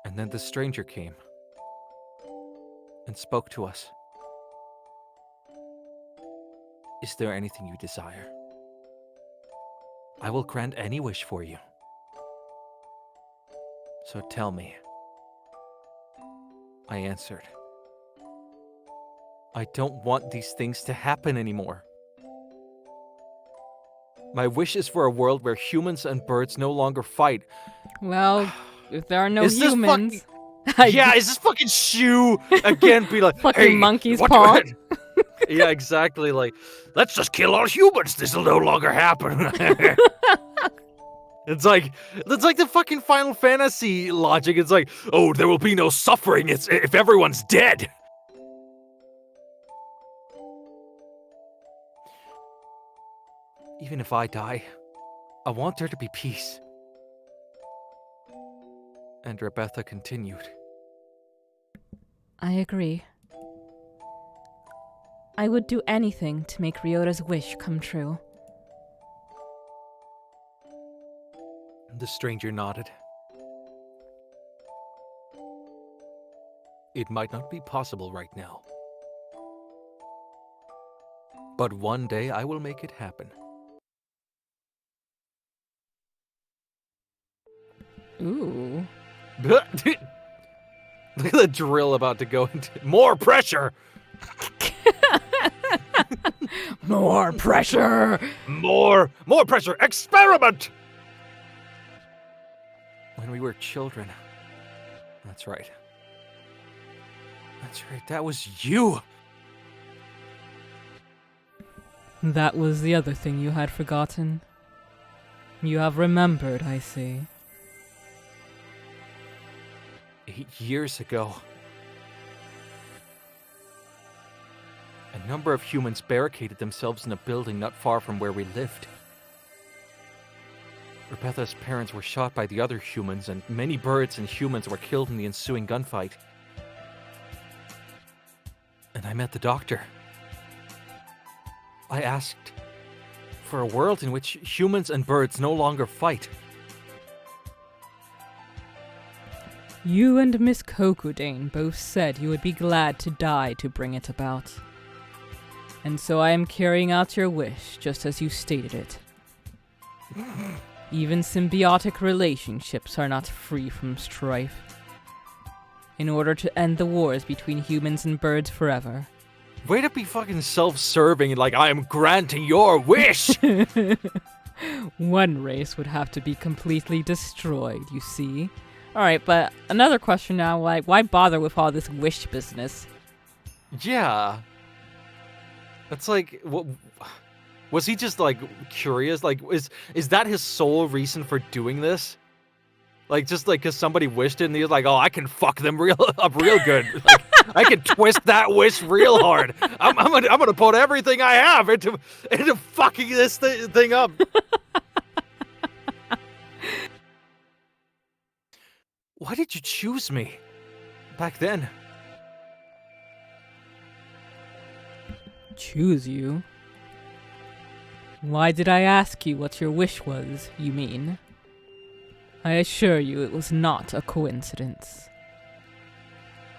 And then the stranger came and spoke to us. Is there anything you desire? I will grant any wish for you. So tell me. I answered. I don't want these things to happen anymore. My wish is for a world where humans and birds no longer fight. Well, if there are no Is this humans... Yeah, is this fucking shoe again be like, fucking hey, monkey's what paw? Yeah, exactly. Like, let's just kill all humans. This will no longer happen. It's like the fucking Final Fantasy logic. It's like, oh, there will be no suffering if everyone's dead. Even if I die, I want there to be peace. And Rebecca continued. I agree. I would do anything to make Ryota's wish come true. The stranger nodded. It might not be possible right now. But one day I will make it happen. Ooh. Look at the drill about to go into. More pressure! More pressure! More pressure! Experiment! When we were children. That's right. That's right, that was you! That was the other thing you had forgotten. You have remembered, I see. 8 years ago. A number of humans barricaded themselves in a building not far from where we lived. Rebecca's parents were shot by the other humans, and many birds and humans were killed in the ensuing gunfight. And I met the doctor. I asked for a world in which humans and birds no longer fight. You and Miss Kokudane both said you would be glad to die to bring it about. And so I am carrying out your wish, just as you stated it. Even symbiotic relationships are not free from strife. In order to end the wars between humans and birds forever. Way to be fucking self-serving and like, I am granting your wish! One race would have to be completely destroyed, you see. Alright, but another question now, like, why bother with all this wish business? Yeah. That's like, what, was he just like curious? Like, is that his sole reason for doing this? Like, just like because somebody wished it and he was like, oh, I can fuck them up real good. Like, I can twist that wish real hard. I'm gonna put everything I have into fucking this thing up. Why did you choose me back then? Choose you? Why did I ask you what your wish was, you mean? I assure you it was not a coincidence.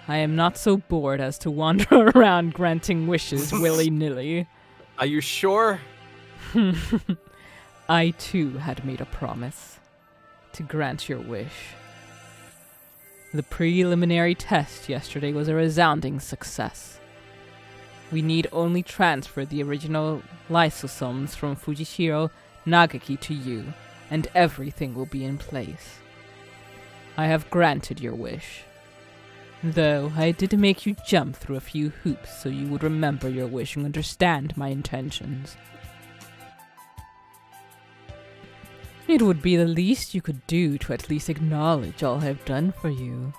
I am not so bored as to wander around granting wishes willy-nilly. Are you sure? I too had made a promise to grant your wish. The preliminary test yesterday was a resounding success. We need only transfer the original lysosomes from Fujishiro Nagaki to you, and everything will be in place. I have granted your wish. Though I did make you jump through a few hoops so you would remember your wish and understand my intentions. It would be the least you could do to at least acknowledge all I have done for you.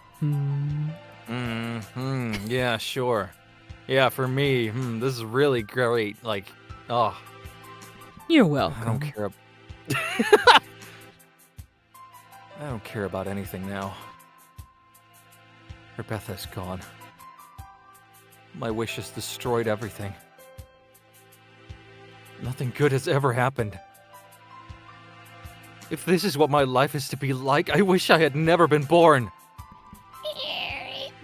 Yeah, sure. Yeah, for me, this is really great. Like, oh. You're welcome. I don't care. I don't care about anything now. Rebecca's gone. My wish has destroyed everything. Nothing good has ever happened. If this is what my life is to be like, I wish I had never been born.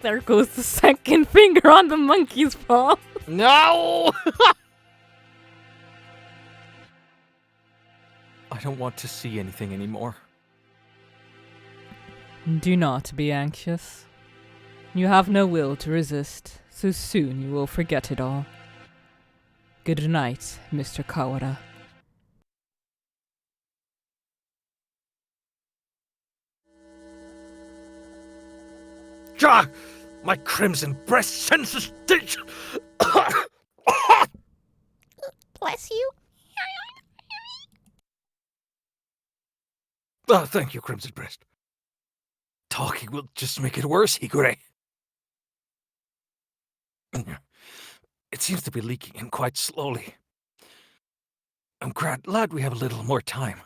There goes the second finger on the monkey's paw. No! I don't want to see anything anymore. Do not be anxious. You have no will to resist, so soon you will forget it all. Good night, Mr. Kawara. Gah! My crimson breast senses stitch! Bless you. Thank you, Crimson Breast. Talking will just make it worse, Higure. It seems to be leaking in quite slowly. I'm glad we have a little more time,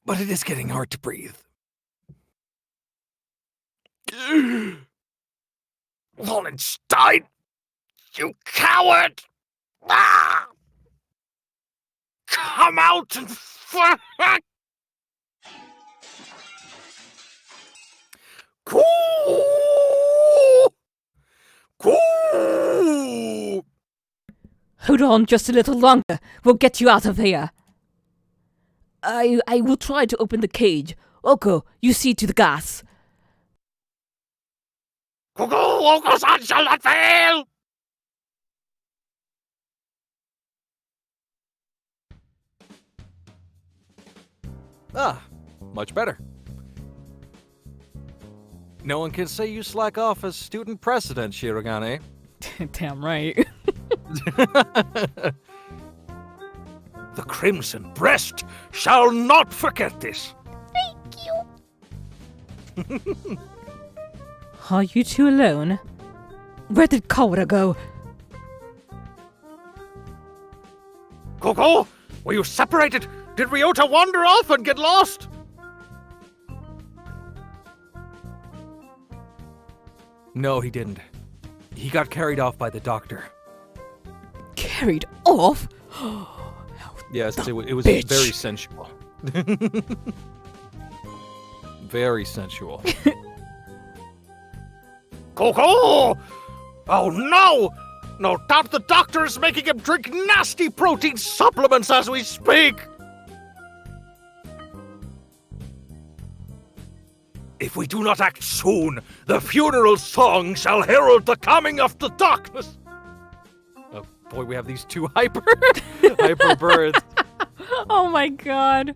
but it is getting hard to breathe. Wallenstein! You coward! Ah! Come out and Cool! Cool! Hold on just a little longer. We'll get you out of here. I will try to open the cage. Oko, you see to the gas. Oko-san shall not fail! Ah, much better. No one can say you slack off as student president, Shirogane. Damn right. The Crimson Breast shall not forget this. Thank you. Are you two alone? Where did Kawara go? Koko, were you separated? Did Ryota wander off and get lost? No, he didn't. He got carried off by the doctor. Carried off? Yes, it was bitch. very sensual. Very sensual. Coco! Oh no! No doubt the doctor is making him drink nasty protein supplements as we speak! If we do not act soon, the funeral song shall herald the coming of the darkness! Oh boy, we have these two hyper birds. Oh my god.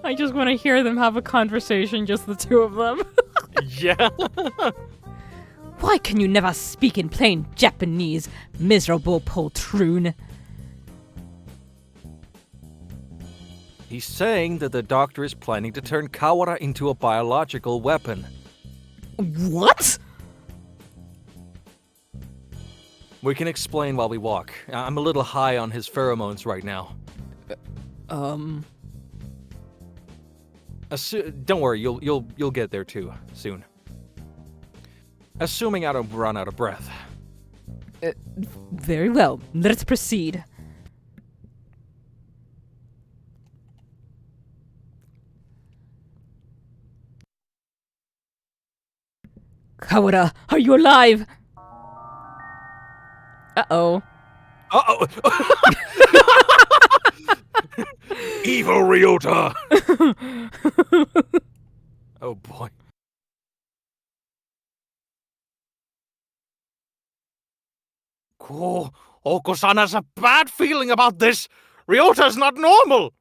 I just want to hear them have a conversation, just the two of them. Yeah. Why can you never speak in plain Japanese, miserable poltroon? He's saying that the doctor is planning to turn Kawara into a biological weapon. What? We can explain while we walk. I'm a little high on his pheromones right now. Don't worry, you'll get there too soon. Assuming I don't run out of breath. Very well. Let's proceed. Kawara, are you alive? Uh-oh. Uh-oh! Evil Ryota! Oh boy. Cool. Oko-san has a bad feeling about this. Ryota's not normal.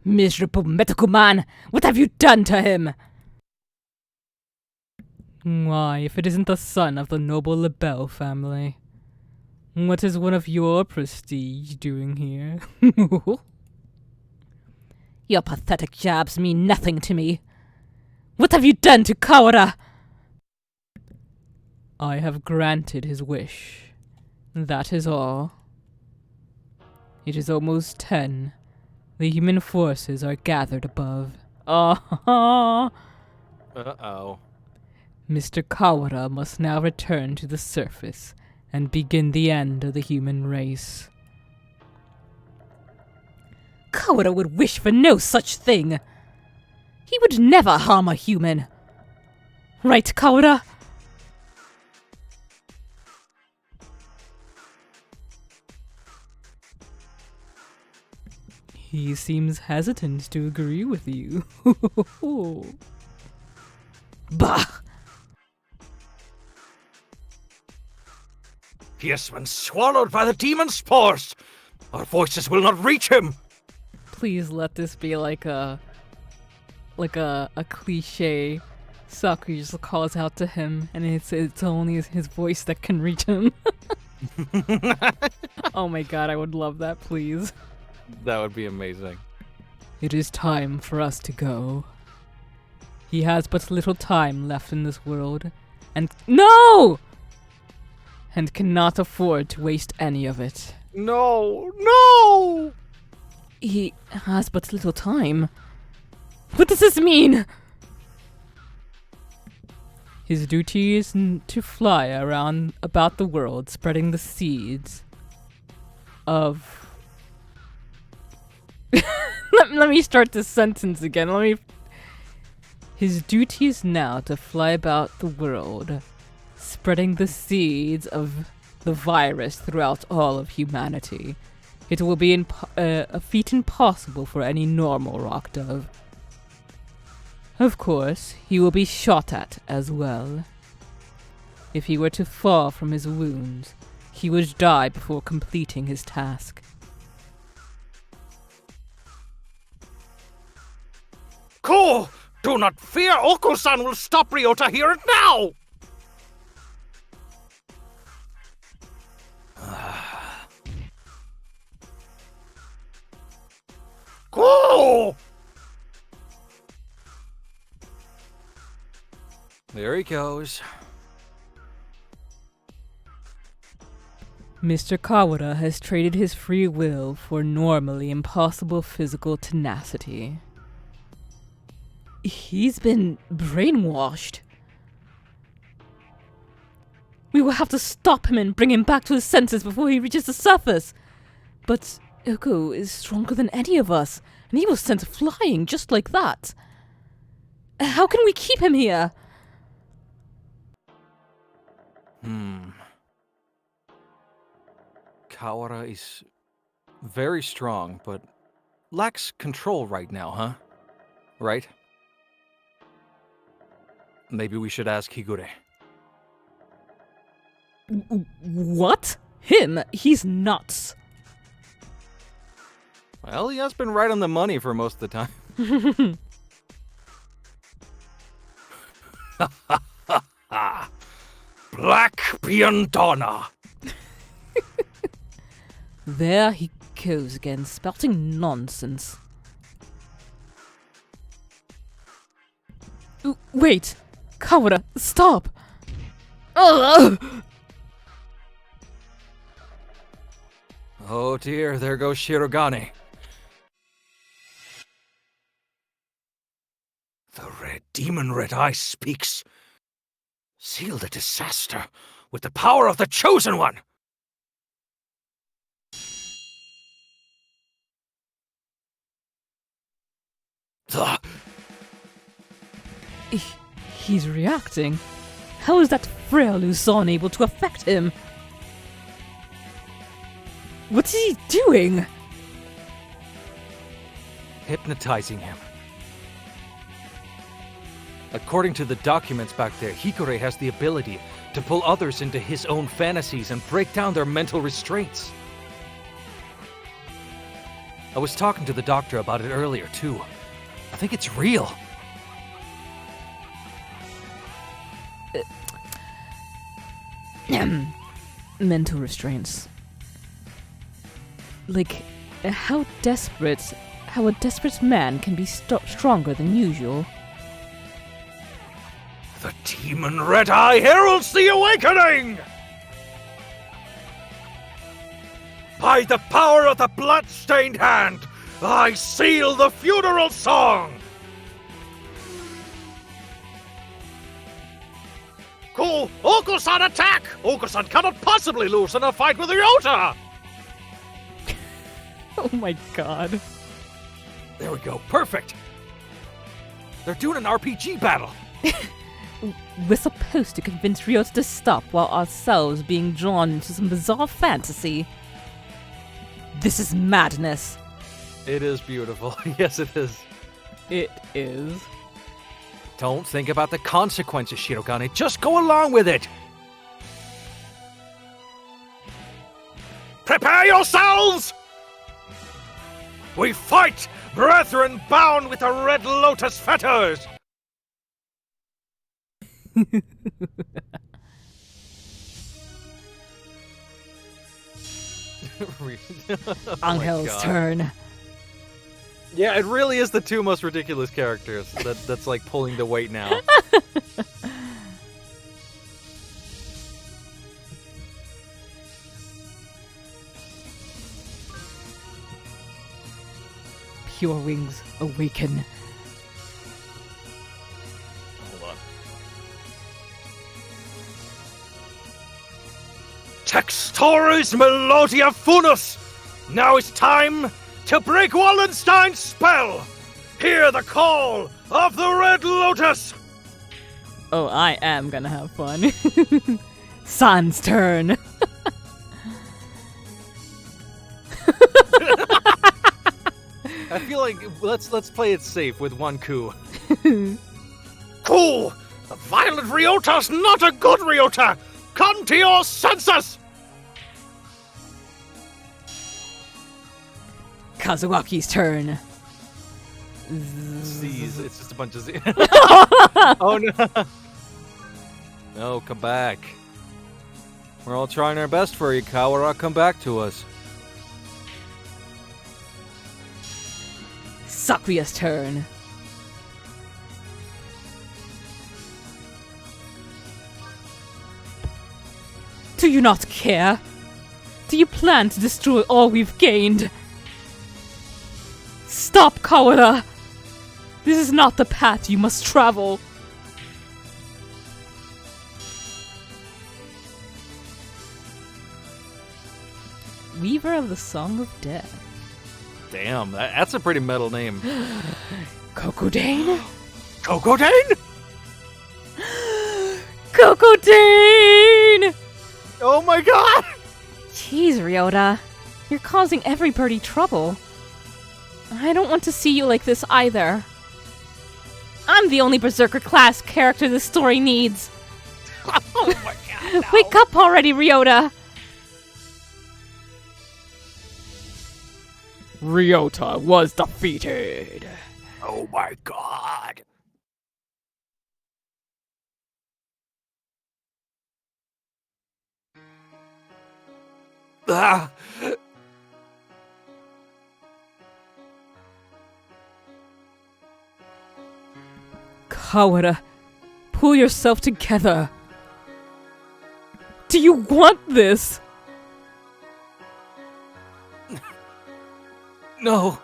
Miserable medical man, what have you done to him? Why, if it isn't the son of the noble LaBelle family. What is one of your prestige doing here? Your pathetic jabs mean nothing to me. What have you done to Kawara? I have granted his wish. That is all. It is almost 10. The human forces are gathered above. Uh-oh. Mr. Kawara must now return to the surface and begin the end of the human race. Kawara would wish for no such thing. He would never harm a human. Right, Kawada? He seems hesitant to agree with you. Bah! He has been swallowed by the demon spores. Our voices will not reach him. Please let this be like a cliche. Sakura just calls out to him, and it's only his voice that can reach him. Oh my god, I would love that, please. That would be amazing. It is time for us to go. He has but little time left in this world, and no! And cannot afford to waste any of it. No, no! He has but little time. What does this mean? His duty is to fly around about the world, spreading the seeds of... let me start this sentence again. His duty is now to fly about the world, spreading the seeds of the virus throughout all of humanity. It will be a feat impossible for any normal rock dove. Of course, he will be shot at as well. If he were to fall from his wounds, he would die before completing his task. Ko! Do not fear! Oko-san will stop Ryota here and now! Ko! There he goes. Mr. Kawada has traded his free will for normally impossible physical tenacity. He's been brainwashed. We will have to stop him and bring him back to his senses before he reaches the surface. But Oko is stronger than any of us, and he was sent flying just like that. How can we keep him here? Kawara is very strong, but lacks control right now, huh? Right? Maybe we should ask Higure. What? Him? He's nuts. Well, he has been right on the money for most of the time. Black Piantana! There he goes again, spouting nonsense. Wait! Kawada, stop! Ugh! Oh dear, there goes Shirogane. The demon red eye speaks. Seal the disaster with the power of the Chosen One! The... He's reacting. How is that frail Luzon able to affect him? What's he doing? Hypnotizing him. According to the documents back there, Hikure has the ability to pull others into his own fantasies and break down their mental restraints. I was talking to the doctor about it earlier, too. I think it's real. Mental restraints. Like, how a desperate man can be stronger than usual. The demon red eye heralds the awakening! By the power of the blood-stained hand, I seal the funeral song! Cool! Oko-san attack! Oko-san cannot possibly lose in a fight with Ryota! Oh my god. There we go, perfect! They're doing an RPG battle. We're supposed to convince Ryota to stop while ourselves being drawn into some bizarre fantasy. This is madness. It is beautiful. Yes, it is. It is. Don't think about the consequences, Shirogane. Just go along with it. Prepare yourselves! We fight, brethren bound with the Red Lotus fetters! Angel's turn. Yeah, it really is the two most ridiculous characters that's like pulling the weight now. Pure wings awaken. Hold on. Textoris Melodia Funus! Now it's time to break Wallenstein's spell! Hear the call of the Red Lotus! Oh, I am gonna have fun. San's turn. I feel like let's play it safe with one coup. Cool! The violent Ryota's not a good Ryota! Come to your senses! Kazuaki's turn. Z's. It's just a bunch of Z. Oh no! No, come back. We're all trying our best for you, Kawara. Come back to us. Sakuya's turn. Do you not care? Do you plan to destroy all we've gained? Stop, Kawara! This is not the path you must travel. Weaver of the Song of Death. Damn, that's a pretty metal name. Kokodane? Kokodane? Kokodane! Oh my god! Jeez, Ryota. You're causing everybody trouble. I don't want to see you like this either. I'm the only Berserker class character this story needs. Oh my god, no. Wake up already, Ryota! Ryota was defeated. Oh my god. Ah. Kawara, pull yourself together. Do you want this? No.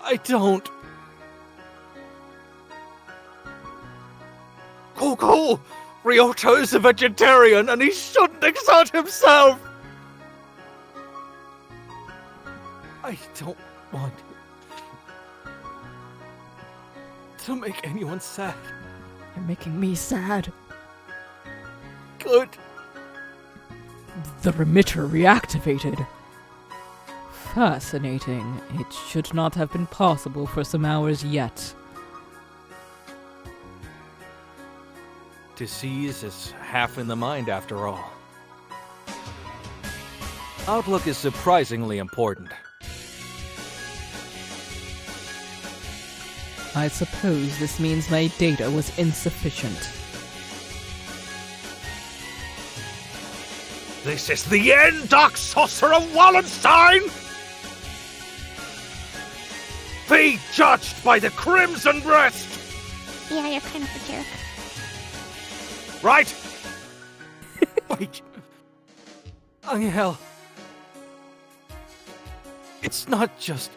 I don't. Cool. Ryota is a vegetarian and he shouldn't exert himself. I don't want to make anyone sad. You're making me sad. Good. The remitter reactivated. Fascinating. It should not have been possible for some hours yet. Disease is half in the mind after all. Outlook is surprisingly important. I suppose this means my data was insufficient. This is the end, Dark Sorcerer Wallenstein! Be judged by the Crimson Breast! Yeah, you're kind of a jerk. Right? Wait. Angel. It's not just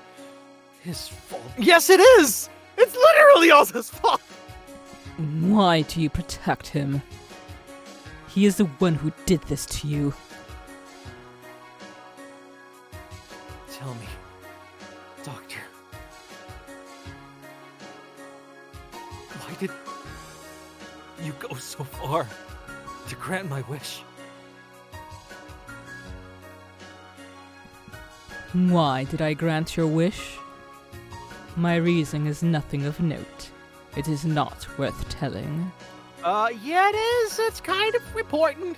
his fault. Yes, it is! It's literally all his fault! Why do you protect him? He is the one who did this to you. Tell me, Doctor. Why did you go so far to grant my wish? Why did I grant your wish? My reason is nothing of note. It is not worth telling. Yeah, it is. It's kind of important.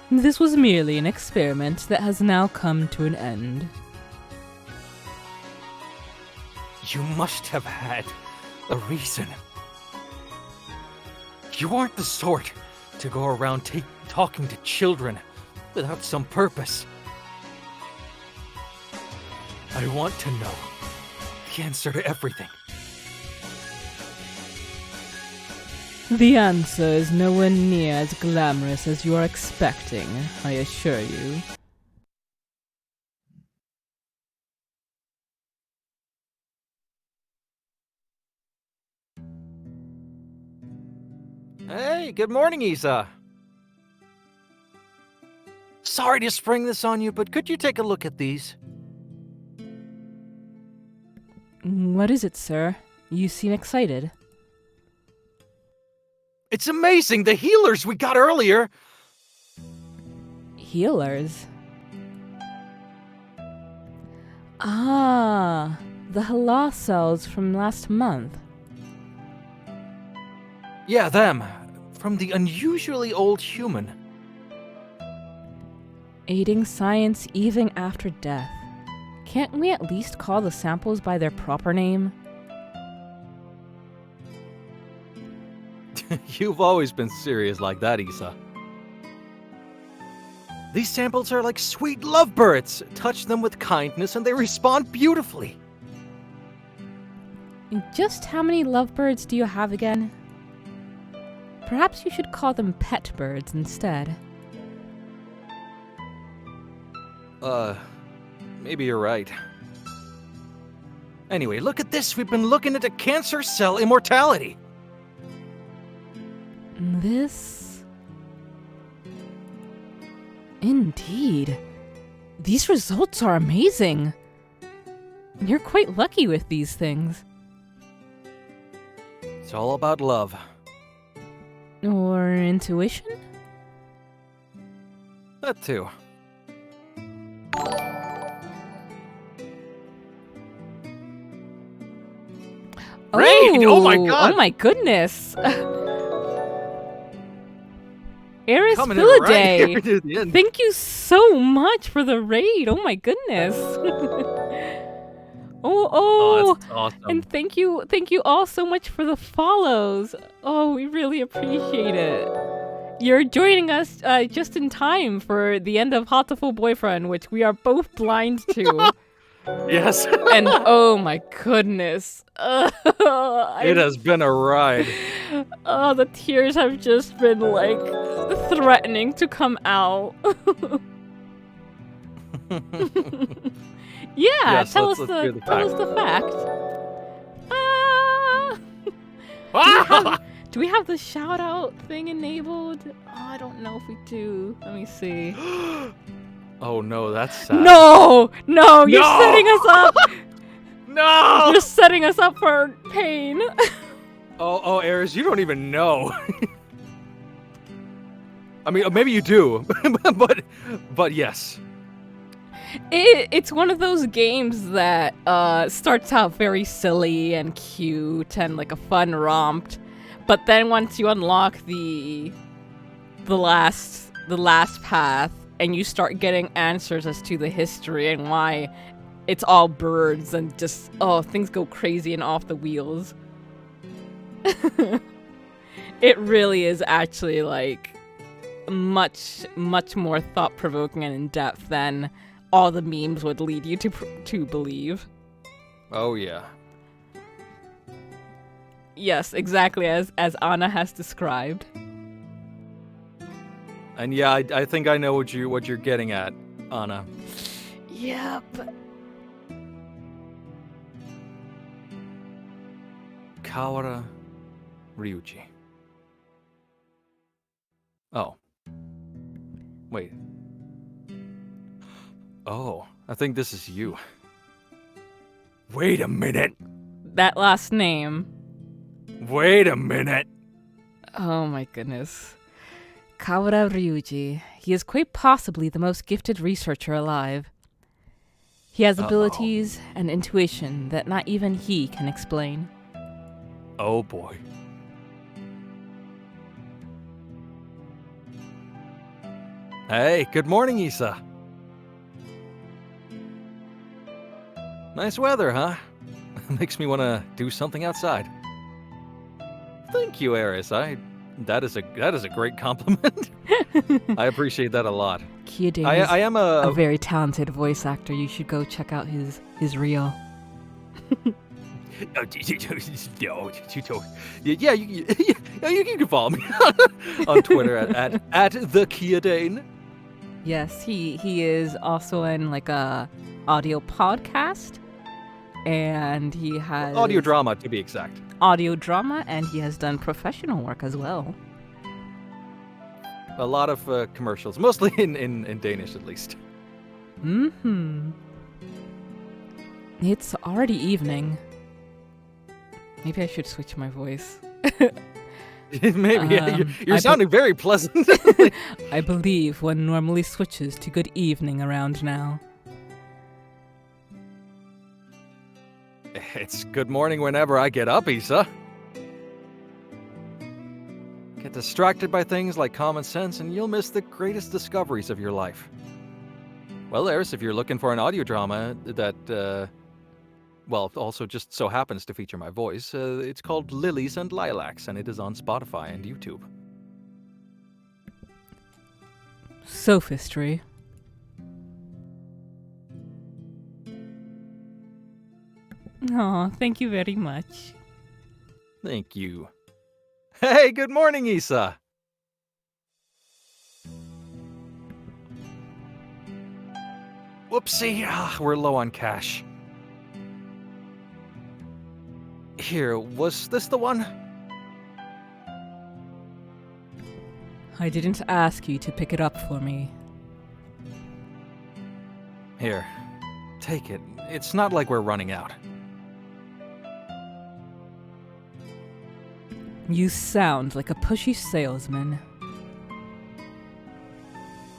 This was merely an experiment that has now come to an end. You must have had a reason. You aren't the sort to go around talking to children without some purpose. I want to know the answer to everything. The answer is nowhere near as glamorous as you are expecting, I assure you. Hey, good morning, Isa. Sorry to spring this on you, but could you take a look at these? What is it, sir? You seem excited. It's amazing, the healers we got earlier. Healers? Ah, the Hala cells from last month. Yeah, them. From the unusually old human. Aiding science even after death. Can't we at least call the samples by their proper name? You've always been serious like that, Isa. These samples are like sweet lovebirds. Touch them with kindness and they respond beautifully. Just how many lovebirds do you have again? Perhaps you should call them pet birds instead. Maybe you're right. Anyway, look at this. We've been looking into cancer cell immortality. This... Indeed. These results are amazing. You're quite lucky with these things. It's all about love. Or intuition? That too. Raid! Oh my god! Oh my goodness! Eris Coming in right Philaday! here to the end. Thank you so much for the raid! Oh my goodness! That's awesome. And thank you all so much for the follows. Oh, we really appreciate it. You're joining us just in time for the end of Hatoful Boyfriend, which we are both blind to. Yes. And oh my goodness. It has been a ride. Oh, the tears have just been like threatening to come out. Yeah, Yes, tell let's us hear the tell us fact. the fact. Do we have the shout out thing enabled? Oh, I don't know if we do. Let me see. Oh no, that's sad. No, you're No! setting us up. No! You're setting us up for pain. Oh, Eris, you don't even know. I mean, maybe you do, but yes. It's one of those games that starts out very silly and cute and like a fun romp, but then once you unlock the last path and you start getting answers as to the history and why it's all birds and just things go crazy and off the wheels. It really is actually like much more thought-provoking and in-depth than all the memes would lead you to believe. Oh yeah. Yes, exactly as Anna has described. And yeah, I think I know what you're getting at, Anna. Yep. Kawara Ryuji. Oh. Wait. Oh, I think this is you. Wait a minute. That last name. Wait a minute. Oh my goodness. Kawara Ryuji. He is quite possibly the most gifted researcher alive. He has abilities and intuition that not even he can explain. Oh boy. Hey, good morning, Issa. Nice weather, huh? Makes me want to do something outside. Thank you, Eris. That is a great compliment. I appreciate that a lot. Kyodane I is am a very talented voice actor. You should go check out his reel. Yeah, you can follow me on Twitter at the Kyodane. Yes, he is also in like a audio podcast, and he has Audio drama, to be exact. audio drama, and he has done professional work as well. A lot of commercials, mostly in Danish at least. Mm-hmm. It's already evening. Maybe I should switch my voice. Maybe yeah, you're sounding very pleasant. I believe one normally switches to good evening around now. It's good morning whenever I get up, Issa. Get distracted by things like common sense and you'll miss the greatest discoveries of your life. Well, Eris, if you're looking for an audio drama that, also just so happens to feature my voice, it's called Lilies and Lilacs, and it is on Spotify and YouTube. Sophistry. Aw, thank you very much. Thank you. Hey, good morning, Issa. Whoopsie, we're low on cash. Here, was this the one? I didn't ask you to pick it up for me. Here, take it. It's not like we're running out. You sound like a pushy salesman.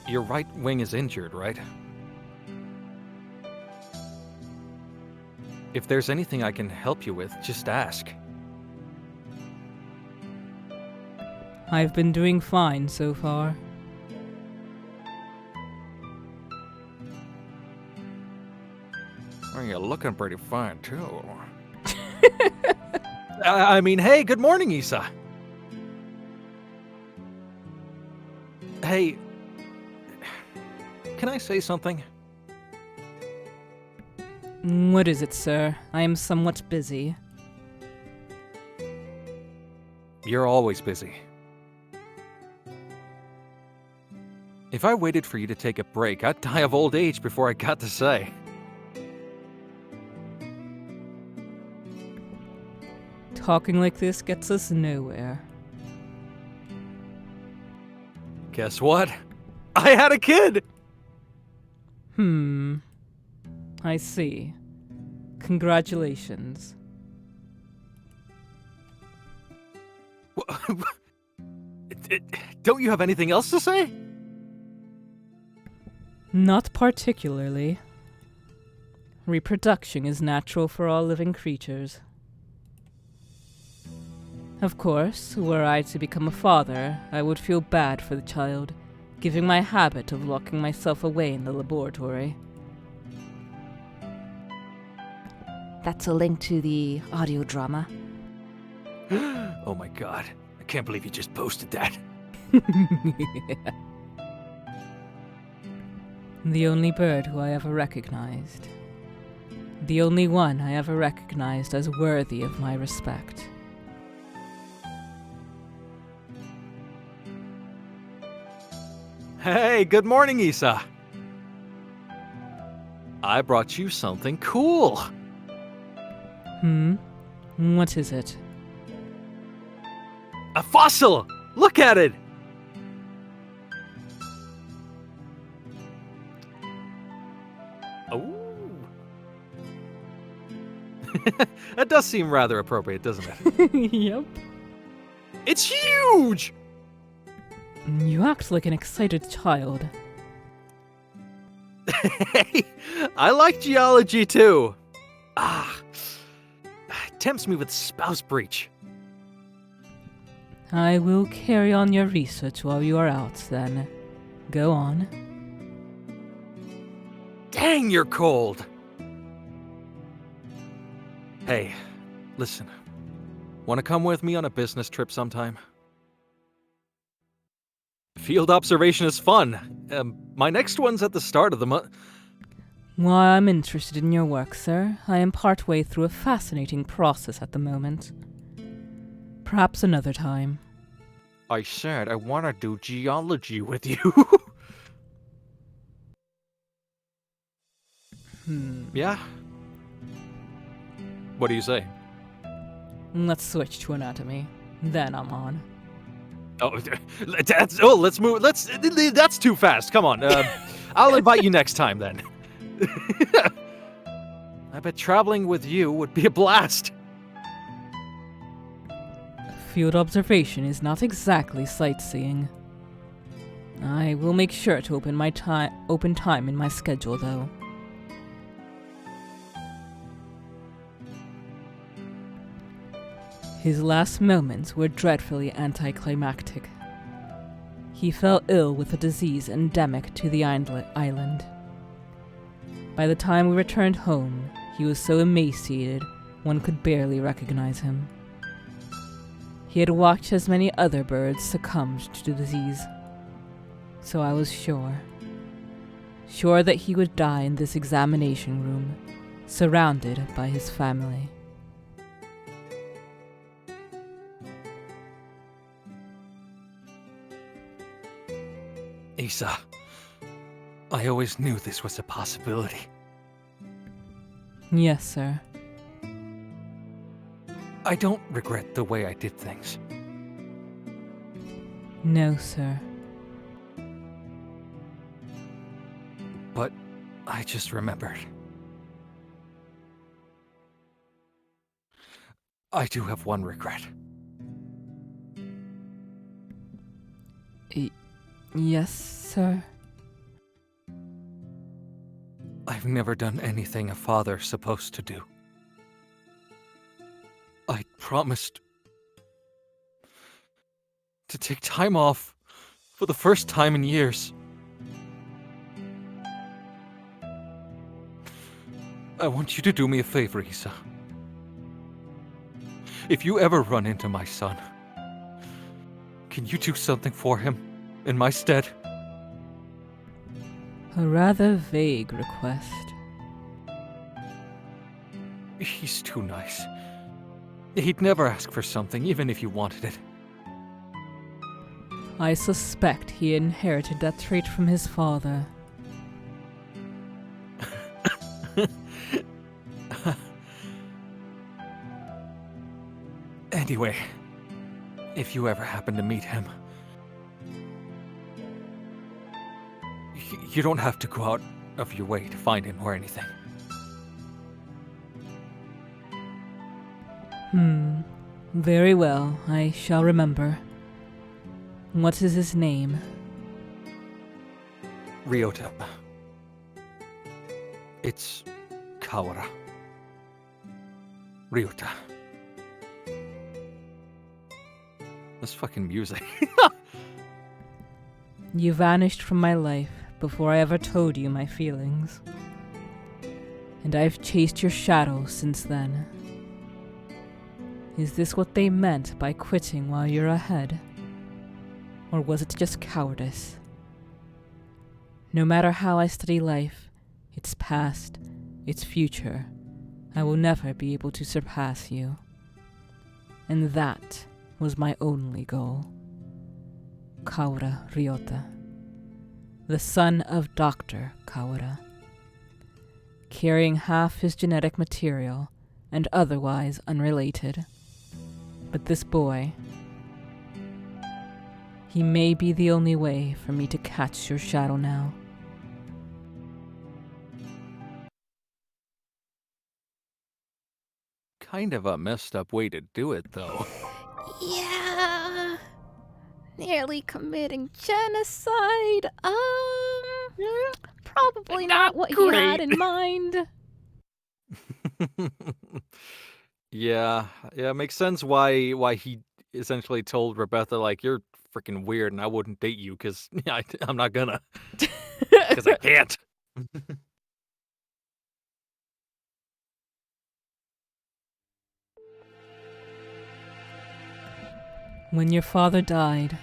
Your right wing is injured, right? If there's anything I can help you with, just ask. I've been doing fine so far. Well, you're looking pretty fine, too. I mean, hey, good morning, Issa. Hey, can I say something? What is it, sir? I am somewhat busy. You're always busy. If I waited for you to take a break, I'd die of old age before I got to say. Talking like this gets us nowhere. Guess what? I had a kid! I see. Congratulations. Don't you have anything else to say? Not particularly. Reproduction is natural for all living creatures. Of course, were I to become a father, I would feel bad for the child, giving my habit of locking myself away in the laboratory. That's a link to the audio drama. Oh my god. I can't believe you just posted that. The only bird who I ever recognized. The only one I ever recognized as worthy of my respect. Hey, good morning, Issa. I brought you something cool. What is it? A fossil! Look at it! Oh. That does seem rather appropriate, doesn't it? Yep. It's huge! You act like an excited child. Hey, I like geology too. Tempts me with spouse breach. I will carry on your research while you are out, then. Go on. Dang, you're cold. Hey, listen. Want to come with me on a business trip sometime? Field observation is fun. My next one's at the start of the month. While I'm interested in your work, sir, I am partway through a fascinating process at the moment. Perhaps another time. I said I want to do geology with you. Yeah? What do you say? Let's switch to anatomy. Then I'm on. Oh, let's move. That's too fast. Come on. I'll invite you next time then. I bet traveling with you would be a blast. Field observation is not exactly sightseeing. I will make sure to open time in my schedule, though. His last moments were dreadfully anticlimactic. He fell ill with a disease endemic to the island. By the time we returned home, he was so emaciated one could barely recognize him. He had watched as many other birds succumbed to the disease. So I was sure that he would die in this examination room, surrounded by his family. Isa, I always knew this was a possibility. Yes, sir. I don't regret the way I did things. No, sir. But I just remembered. I do have one regret. Yes, sir. I've never done anything a father's supposed to do. I promised to take time off for the first time in years. I want you to do me a favor, Isa. If you ever run into my son, can you do something for him in my stead? A rather vague request. He's too nice. He'd never ask for something, even if you wanted it. I suspect he inherited that trait from his father. Anyway, if you ever happen to meet him, you don't have to go out of your way to find him or anything. Very well, I shall remember. What is his name? Ryota. It's Kawara. Ryota. This fucking music. You vanished from my life before I ever told you my feelings. And I've chased your shadow since then. Is this what they meant by quitting while you're ahead? Or was it just cowardice? No matter how I study life, its past, its future, I will never be able to surpass you. And that was my only goal. Kawara Ryota, the son of Dr. Kawara, carrying half his genetic material and otherwise unrelated. But this boy, he may be the only way for me to catch your shadow now. kind of a messed up way to do it, though. Yeah. Nearly committing genocide. Probably not what he had in mind. Yeah, makes sense why he essentially told Rebecca, like, you're freaking weird and I wouldn't date you because I'm not gonna. Because I can't. When your father died,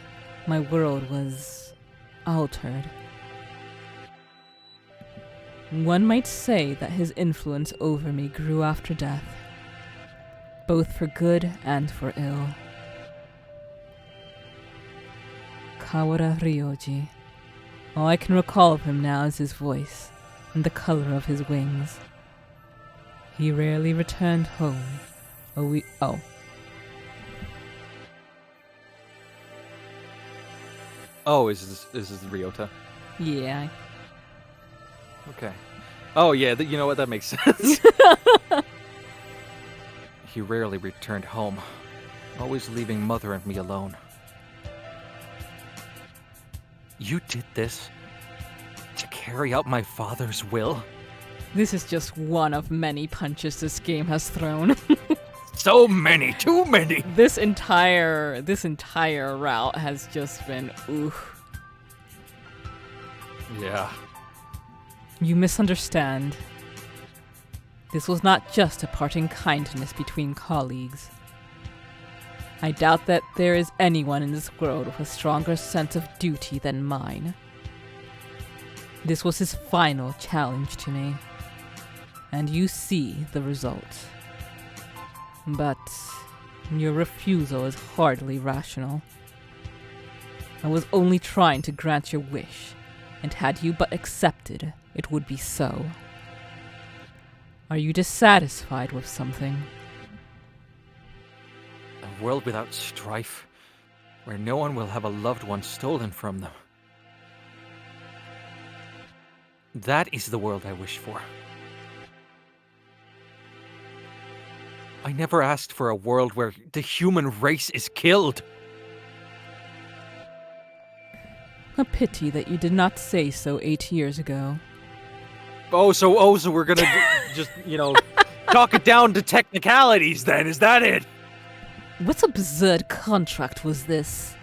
my world was altered. One might say that his influence over me grew after death, both for good and for ill. Kawara Ryoji. All I can recall of him now is his voice and the color of his wings. He rarely returned home. Oh, is this Ryota? Yeah. Okay. Oh yeah, you know what? That makes sense. He rarely returned home, always leaving Mother and me alone. You did this to carry out my father's will? This is just one of many punches this game has thrown. So many, too many. This entire route has just been oof. Yeah. You misunderstand. This was not just a parting kindness between colleagues. I doubt that there is anyone in this world with a stronger sense of duty than mine. This was his final challenge to me, and you see the result. But your refusal is hardly rational. I was only trying to grant your wish, and had you but accepted, it would be so. Are you dissatisfied with something? A world without strife, where no one will have a loved one stolen from them. That is the world I wish for. I never asked for a world where the human race is killed. A pity that you did not say so 8 years ago. So we're gonna just, talk it down to technicalities then, is that it? What absurd contract was this?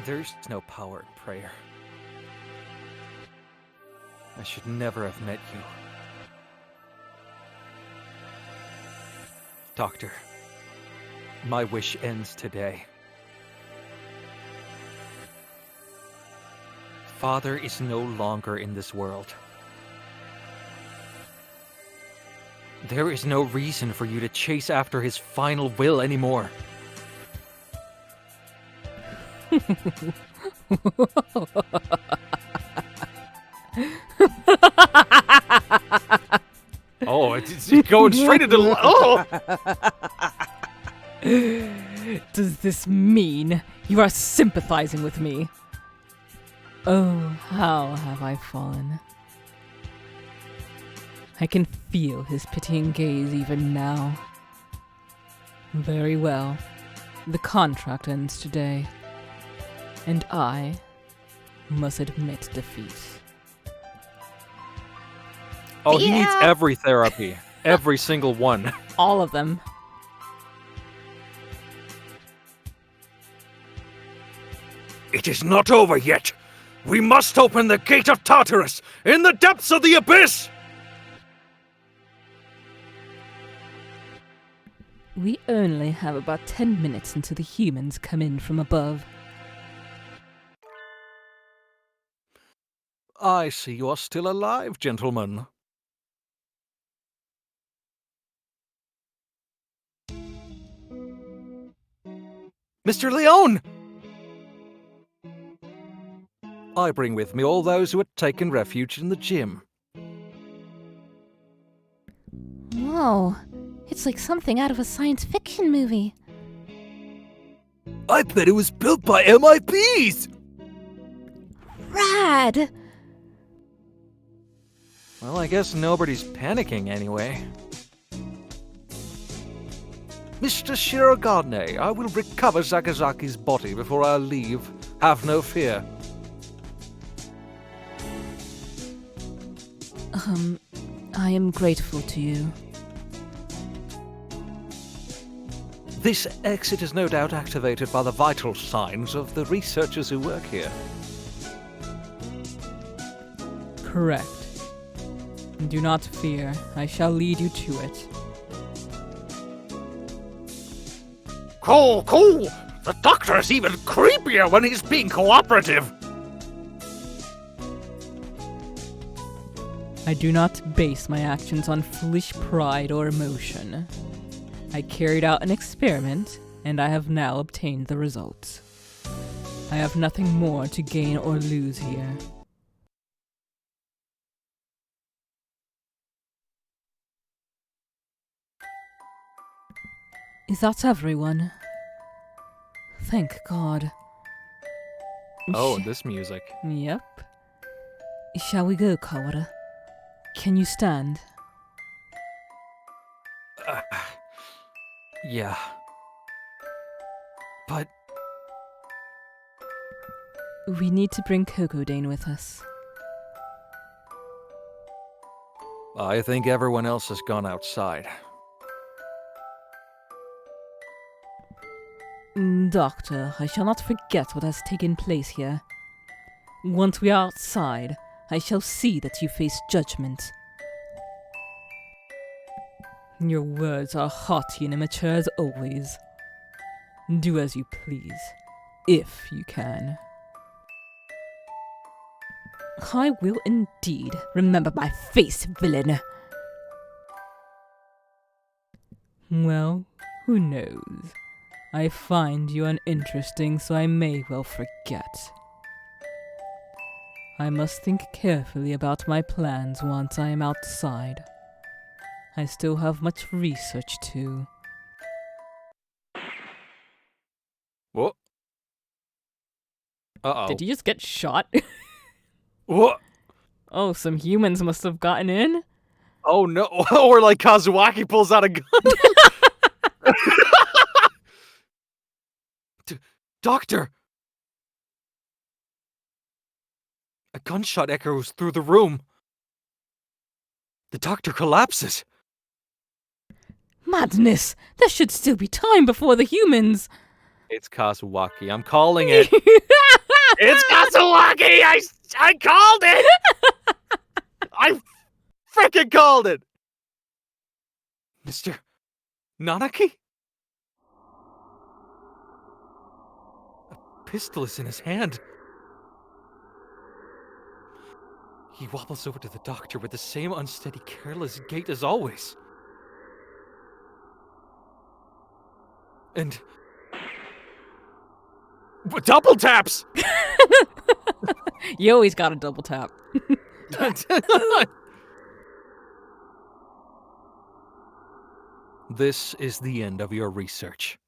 There's no power in prayer. I should never have met you. Doctor, my wish ends today. Father is no longer in this world. There is no reason for you to chase after his final will anymore. Oh, it's going straight into... Oh! Does this mean you are sympathizing with me? Oh, how have I fallen? I can feel his pitying gaze even now. Very well. The contract ends today. And I must admit defeat. Oh, he needs every therapy. Every single one. All of them. It is not over yet. We must open the gate of Tartarus in the depths of the abyss! We only have about 10 minutes until the humans come in from above. I see you are still alive, gentlemen. Mr. Leone! I bring with me all those who had taken refuge in the gym. Whoa. It's like something out of a science fiction movie. I bet it was built by MIPs! Rad! Well, I guess nobody's panicking anyway. Mr. Shirogane, I will recover Sakazaki's body before I leave. Have no fear. I am grateful to you. This exit is no doubt activated by the vital signs of the researchers who work here. Correct. Do not fear, I shall lead you to it. Cool. The doctor is even creepier when he's being cooperative. I do not base my actions on foolish pride or emotion. I carried out an experiment, and I have now obtained the results. I have nothing more to gain or lose here. Is that everyone? Thank God. Oh, this music. Yep. Shall we go, Kawada? Can you stand? Yeah. But We need to bring Kokodane with us. I think everyone else has gone outside. Doctor, I shall not forget what has taken place here. Once we are outside, I shall see that you face judgment. Your words are haughty and immature as always. Do as you please, if you can. I will indeed remember my face, villain. Well, who knows? I find you uninteresting, so I may well forget. I must think carefully about my plans once I am outside. I still have much research to. What? Uh-oh. Did you just get shot? What? Oh, some humans must have gotten in? Oh no, or like Kazuaki pulls out a gun. Doctor! A gunshot echoes through the room. The doctor collapses. Madness! There should still be time before the humans! It's Kazuaki. I'm calling it. It's Kazuaki! I called it! I freaking called it! Mr. Nanaki? A pistol is in his hand. He wobbles over to the doctor with the same unsteady, careless gait as always. And... double taps! You always gotta double tap. This is the end of your research.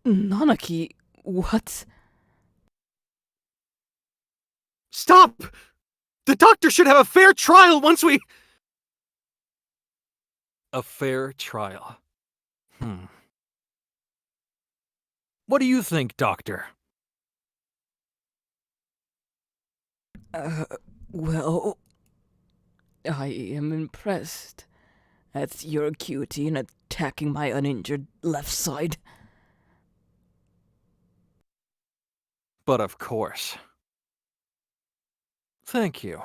Nanaki, what? Stop! The doctor should have a fair trial once we... A fair trial. What do you think, Doctor? Well... I am impressed at your acuity in attacking my uninjured left side. But of course. Thank you.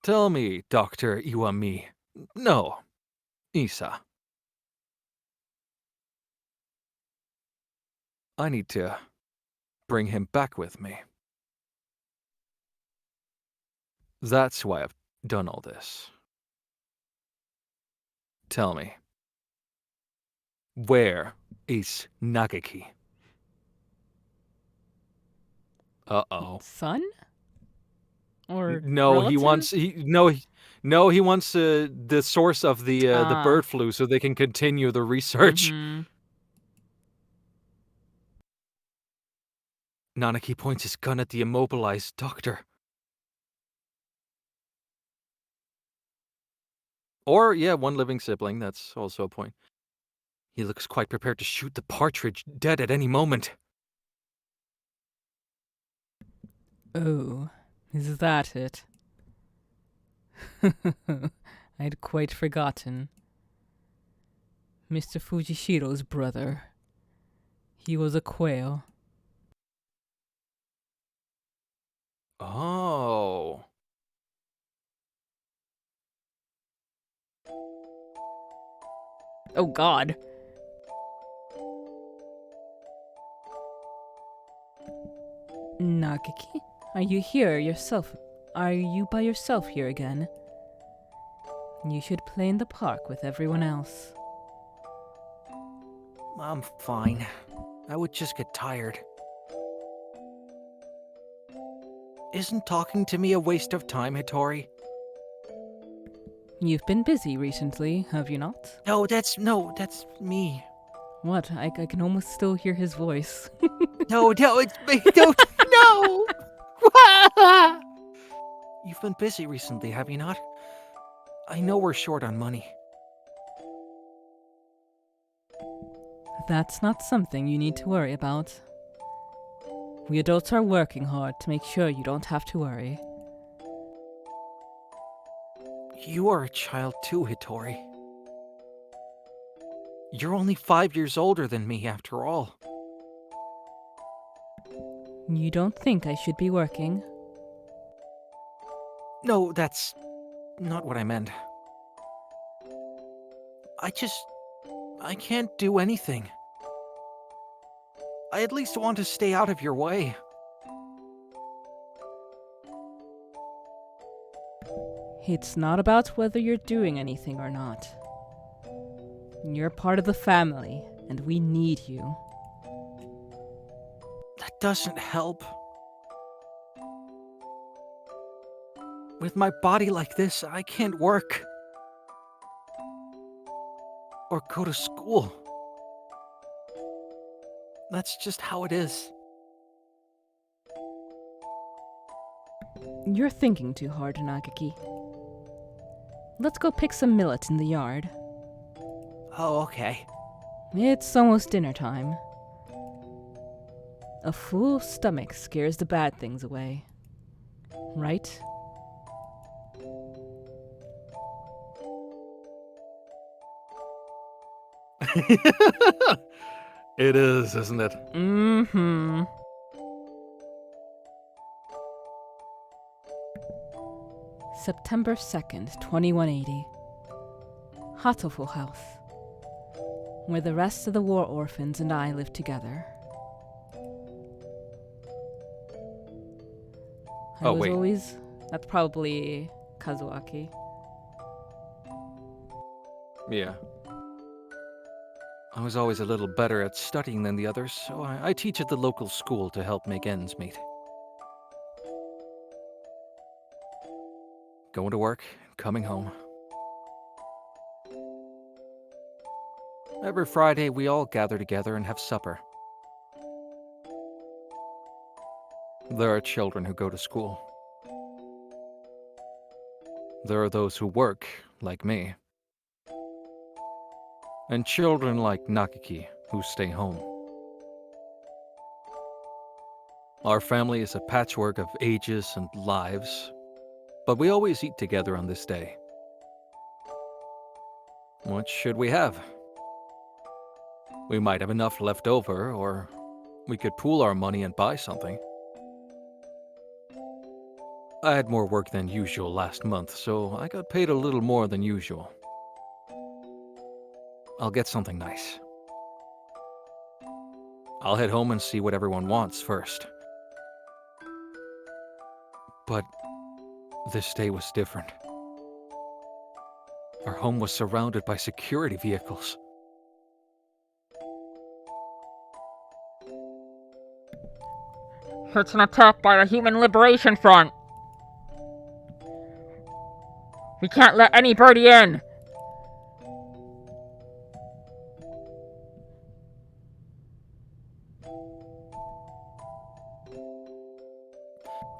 Tell me, Dr. Iwami. No, Isa. I need to bring him back with me. That's why I've done all this. Tell me, where is Nagaki? Uh-oh. Son? Or No, relative? he wants he wants the source of the bird flu so they can continue the research. Mhm. Nanaki points his gun at the immobilized doctor. Or, yeah, one living sibling, that's also a point. He looks quite prepared to shoot the partridge dead at any moment. Oh, is that it? I'd quite forgotten. Mr. Fujishiro's brother. He was a quail. Oh. Oh god. Nagaki, are you here yourself? Are you by yourself here again? You should play in the park with everyone else. I'm fine. I would just get tired. Isn't talking to me a waste of time, Hitori? You've been busy recently, have you not? No, that's me. What? I can almost still hear his voice. No, it's me. Don't, no! You've been busy recently, have you not? I know we're short on money. That's not something you need to worry about. We adults are working hard to make sure you don't have to worry. You are a child too, Hitori. You're only 5 years older than me, after all. You don't think I should be working? No, that's not what I meant. I can't do anything. I at least want to stay out of your way. It's not about whether you're doing anything or not. You're part of the family, and we need you. That doesn't help. With my body like this, I can't work. Or go to school. That's just how it is. You're thinking too hard, Nagaki. Let's go pick some millet in the yard. Oh, okay. It's almost dinner time. A full stomach scares the bad things away. Right? It is, isn't it? Mm-hmm. September 2nd, 2180. Hatoful House, where the rest of the war orphans and I live together. I was wait. always... That's probably Kazuaki. Yeah. I was always a little better at studying than the others, so I teach at the local school to help make ends meet. Going to work, coming home. Every Friday, we all gather together and have supper. There are children who go to school. There are those who work, like me. And children like Nakaki, who stay home. Our family is a patchwork of ages and lives, but we always eat together on this day. What should we have? We might have enough left over, or we could pool our money and buy something. I had more work than usual last month, so I got paid a little more than usual. I'll get something nice. I'll head home and see what everyone wants first. But this day was different. Our home was surrounded by security vehicles. It's an attack by the Human Liberation Front. We can't let anybody in.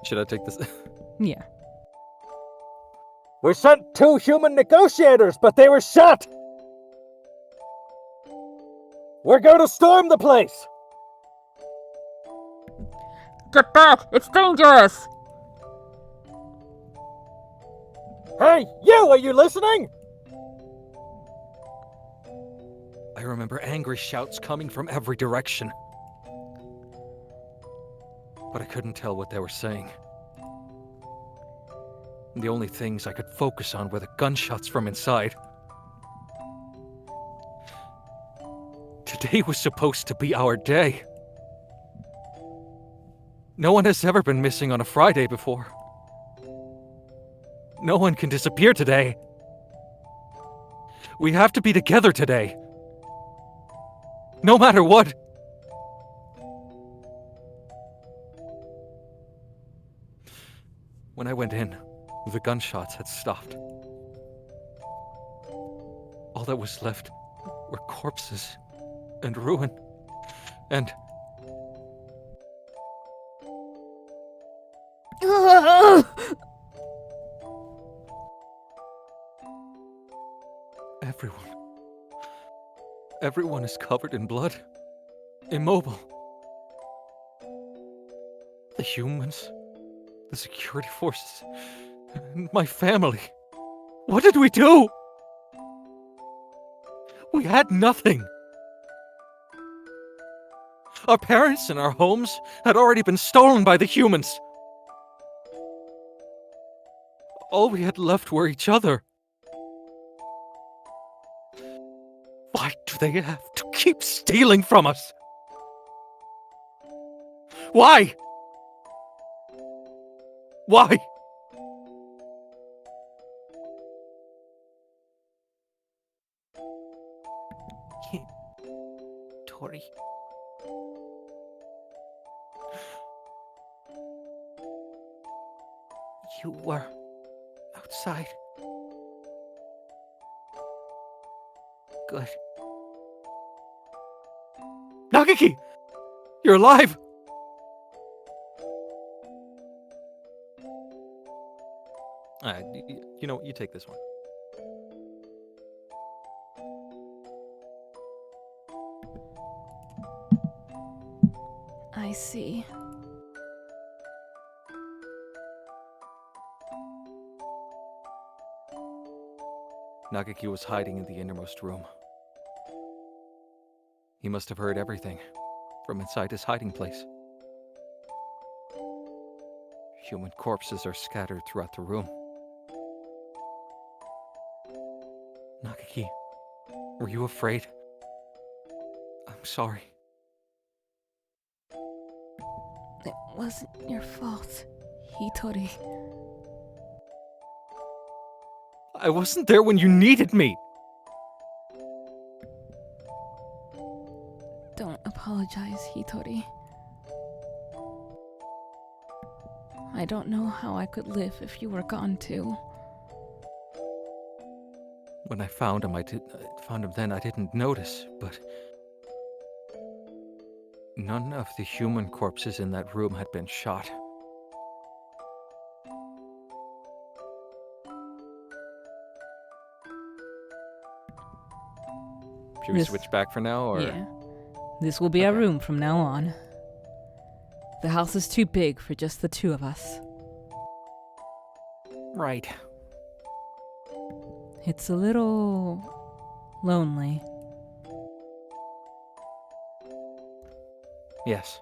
Should I take this? Yeah. We sent 2 human negotiators, but they were shot! We're going to storm the place! Get back! It's dangerous! Hey, you! Are you listening? I remember angry shouts coming from every direction. But I couldn't tell what they were saying. The only things I could focus on were the gunshots from inside. Today was supposed to be our day. No one has ever been missing on a Friday before. No one can disappear today. We have to be together today. No matter what. When I went in, the gunshots had stopped. All that was left were corpses and ruin. And everyone is covered in blood, immobile. The humans, the security forces, and my family. What did we do? We had nothing. Our parents and our homes had already been stolen by the humans. All we had left were each other. Why do they have to keep stealing from us? Why? Why? Tori. You were outside. Good. Nagaki! You're alive! You know, you take this one. I see. Nagaki was hiding in the innermost room. He must have heard everything from inside his hiding place. Human corpses are scattered throughout the room. Nagaki, were you afraid? I'm sorry. It wasn't your fault, Hitori. I wasn't there when you needed me! Don't apologize, Hitori. I don't know how I could live if you were gone too. When I found him, then I didn't notice, but none of the human corpses in that room had been shot. Should we switch back for now, or? Yeah. This will be our room from now on. The house is too big for just the two of us. Right. It's a little lonely. Yes.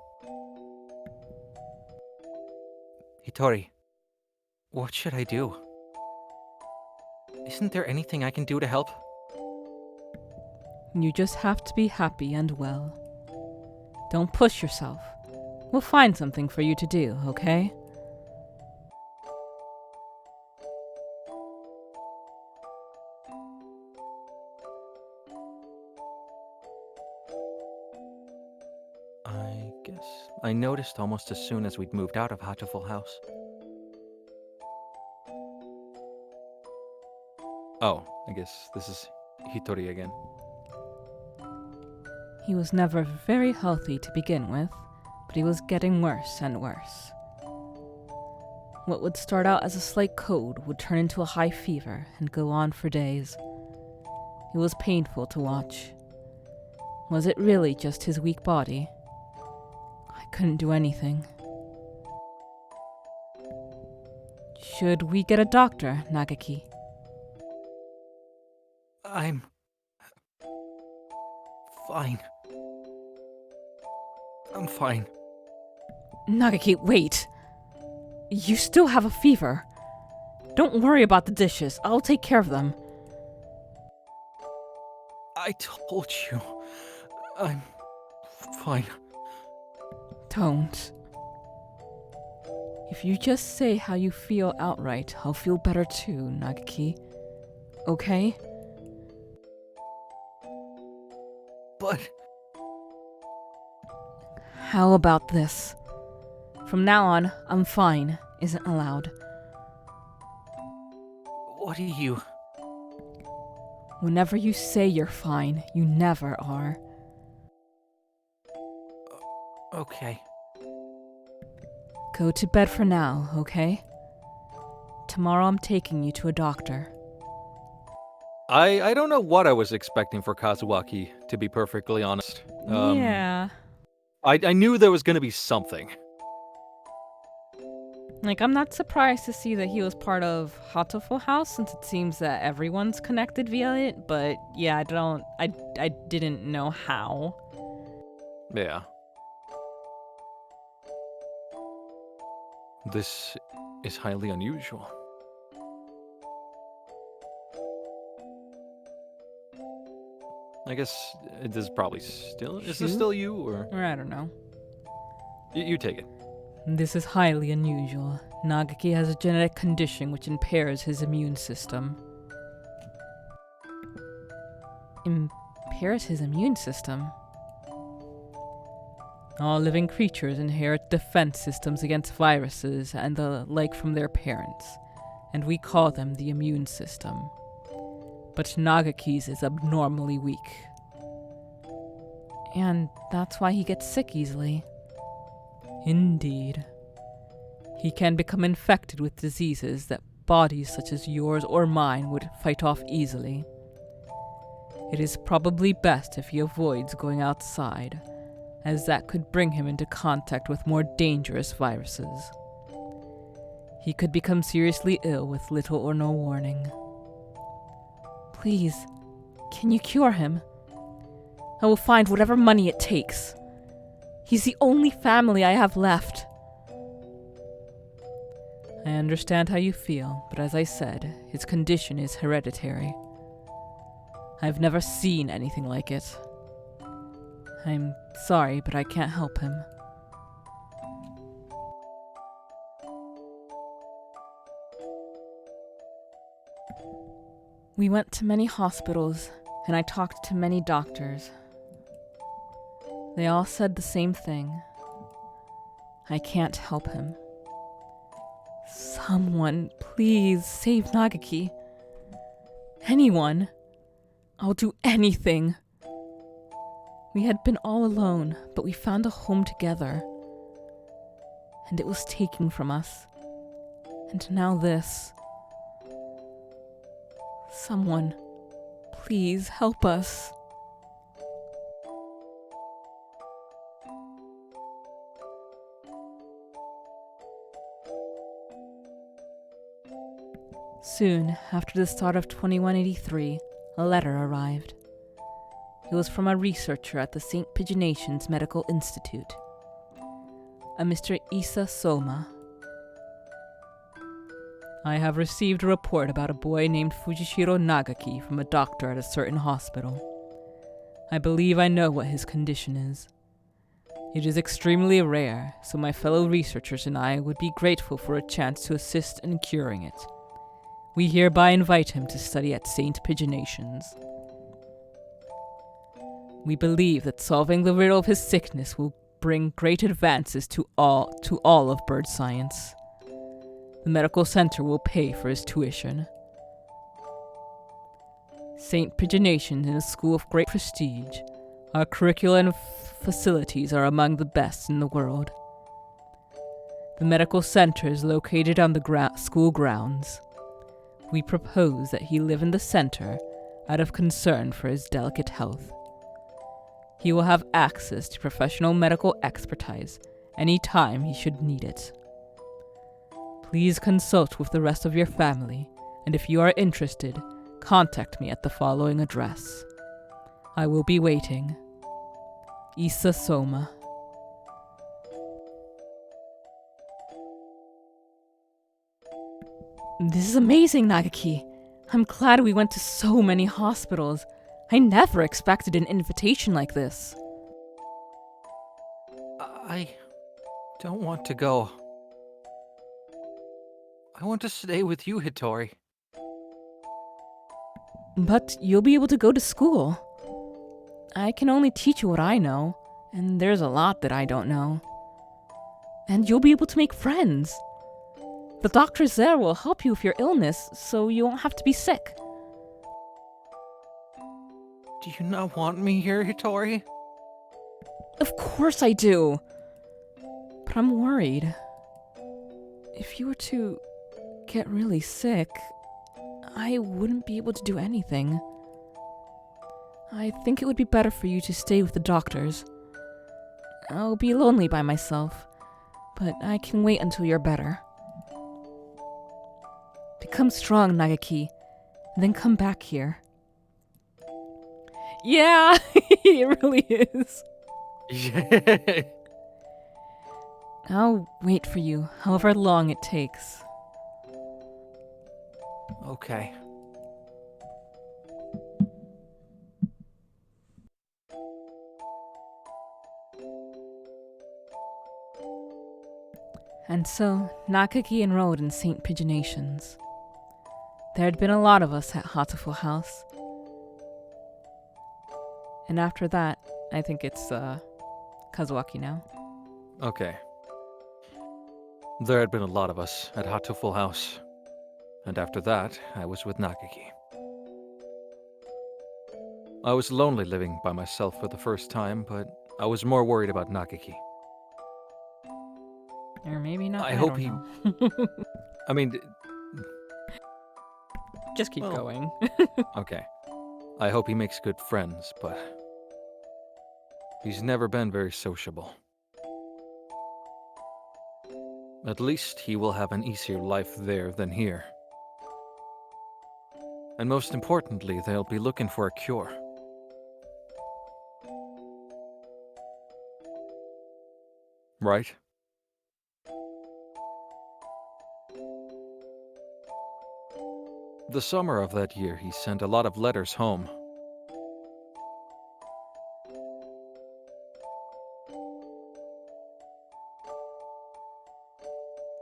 Hitori, what should I do? Isn't there anything I can do to help? You just have to be happy and well. Don't push yourself. We'll find something for you to do, okay? I guess I noticed almost as soon as we'd moved out of Hatoful house. Oh, I guess this is Hitori again. He was never very healthy to begin with, but he was getting worse and worse. What would start out as a slight cold would turn into a high fever and go on for days. It was painful to watch. Was it really just his weak body? I couldn't do anything. Should we get a doctor, Nagaki? I'm fine. I'm fine. Nagaki, wait. You still have a fever. Don't worry about the dishes. I'll take care of them. I told you. I'm fine. Don't. If you just say how you feel outright, I'll feel better too, Nagaki. Okay? But How about this? From now on, I'm fine isn't allowed. what do you... Whenever you say you're fine, you never are. Okay. Go to bed for now, okay? Tomorrow I'm taking you to a doctor. I don't know what I was expecting for Kazuaki, to be perfectly honest. Yeah. I knew there was gonna be something. Like, I'm not surprised to see that he was part of Hatoful House, since it seems that everyone's connected via it, but yeah, I didn't know how. Yeah. This is highly unusual. I guess this is probably still... Is this Shu? still you, or... Or I don't know. You take it. This is highly unusual. Nagaki has a genetic condition which impairs his immune system. Impairs his immune system? All living creatures inherit defense systems against viruses and the like from their parents, and we call them the immune system. But Nagaki's is abnormally weak. And that's why he gets sick easily. Indeed. He can become infected with diseases that bodies such as yours or mine would fight off easily. It is probably best if he avoids going outside, as that could bring him into contact with more dangerous viruses. He could become seriously ill with little or no warning. Please, can you cure him? I will find whatever money it takes. He's the only family I have left. I understand how you feel, but as I said, his condition is hereditary. I've never seen anything like it. I'm sorry, but I can't help him. We went to many hospitals, and I talked to many doctors. They all said the same thing. I can't help him. Someone, please save Nagaki. Anyone. I'll do anything. We had been all alone, but we found a home together. And it was taken from us. And now this. Someone, please help us. Soon, after the start of 2183, a letter arrived. It was from a researcher at the St. Pigeonations Medical Institute, a Mr. Issa Soma. I have received a report about a boy named Fujishiro Nagaki from a doctor at a certain hospital. I believe I know what his condition is. It is extremely rare, so my fellow researchers and I would be grateful for a chance to assist in curing it. We hereby invite him to study at St. Pigeonations. We believe that solving the riddle of his sickness will bring great advances to all of bird science. The medical center will pay for his tuition. St. Pigeonations is a school of great prestige. Our curricula and facilities are among the best in the world. The medical center is located on the school grounds. We propose that he live in the center out of concern for his delicate health. He will have access to professional medical expertise any time he should need it. Please consult with the rest of your family, and if you are interested, contact me at the following address. I will be waiting. Issa Soma. This is amazing, Nagaki. I'm glad we went to so many hospitals. I never expected an invitation like this. I don't want to go. I want to stay with you, Hitori. But you'll be able to go to school. I can only teach you what I know, and there's a lot that I don't know. And you'll be able to make friends. The doctors there will help you with your illness, so you won't have to be sick. Do you not want me here, Hitori? Of course I do. But I'm worried. If you were to get really sick, I wouldn't be able to do anything. I think it would be better for you to stay with the doctors. I'll be lonely by myself, but I can wait until you're better. Become strong, Nagaki, then come back here. Yeah, it really is. Yeah. I'll wait for you, however long it takes. Okay. And so, Nakaki enrolled in St. Pigeonations. There had been a lot of us at Hatoful House. And after that, I think it's, Kazuaki now. Okay. There had been a lot of us at Hatoful House. And after that, I was with Nakaki. I was lonely living by myself for the first time, but I was more worried about Nakaki. Or maybe not. I I hope don't he- know. I mean, Just keep Well. going. okay. I hope he makes good friends, but he's never been very sociable. At least he will have an easier life there than here. And most importantly, they'll be looking for a cure. Right? The summer of that year, he sent a lot of letters home.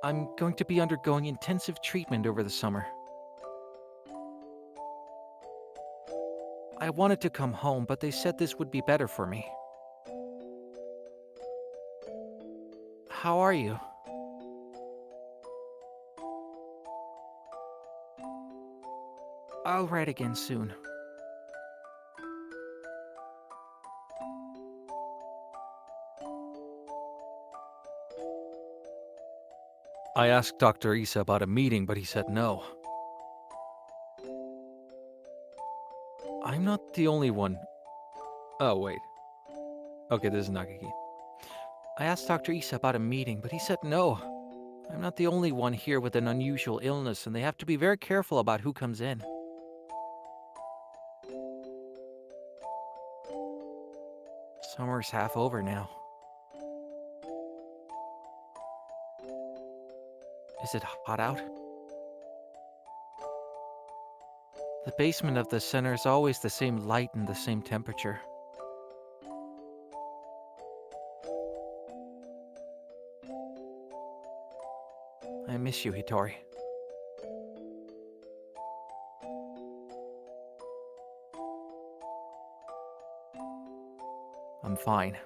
I'm going to be undergoing intensive treatment over the summer. I wanted to come home, but they said this would be better for me. How are you? I'll write again soon. I asked Dr. Issa about a meeting, but he said no. I'm not the only one. Oh, wait. Okay, this is Nakaki. I asked Dr. Issa about a meeting, but he said no. I'm not the only one here with an unusual illness, and they have to be very careful about who comes in. Summer's half over now. Is it hot out? The basement of the center is always the same light and the same temperature. I miss you, Hitori. I'm fine.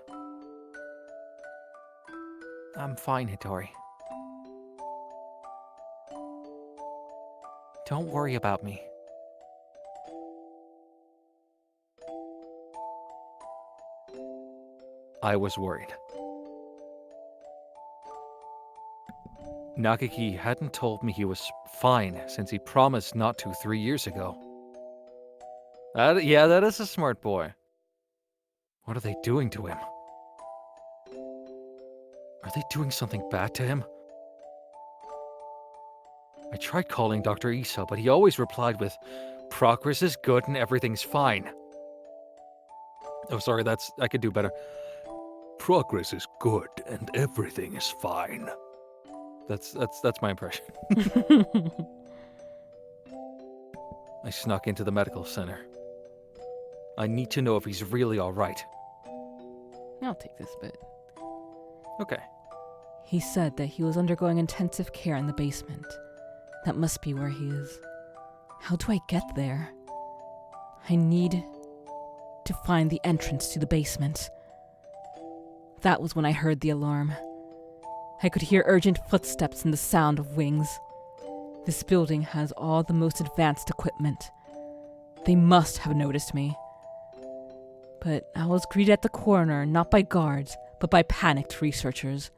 I'm fine, Hitori. Don't worry about me. I was worried. Nagaki hadn't told me he was fine since he promised not to 3 years ago. Yeah, that is a smart boy. What are they doing to him? Are they doing something bad to him? I tried calling Dr. Isa, but he always replied with, "Progress is good and everything's fine." Oh, sorry, I could do better. "Progress is good and everything is fine." That's my impression. I snuck into the medical center. I need to know if he's really alright. I'll take this bit. Okay. He said that he was undergoing intensive care in the basement. That must be where he is. How do I get there? I need to find the entrance to the basement. That was when I heard the alarm. I could hear urgent footsteps and the sound of wings. This building has all the most advanced equipment. They must have noticed me. But I was greeted at the corner not by guards, but by panicked researchers,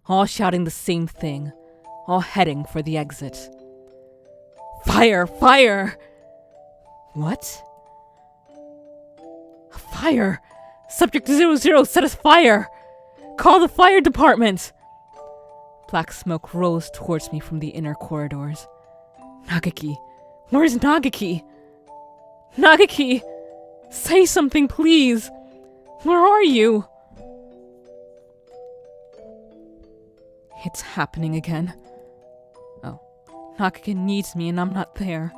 all shouting the same thing, all heading for the exit. Fire! Fire! What? Fire! Subject 00 set us fire! Call the fire department! Black smoke rose towards me from the inner corridors. Nagaki! Where's Nagaki? Nagaki! Say something, please! Where are you? It's happening again. Oh, Nagaki needs me and I'm not there.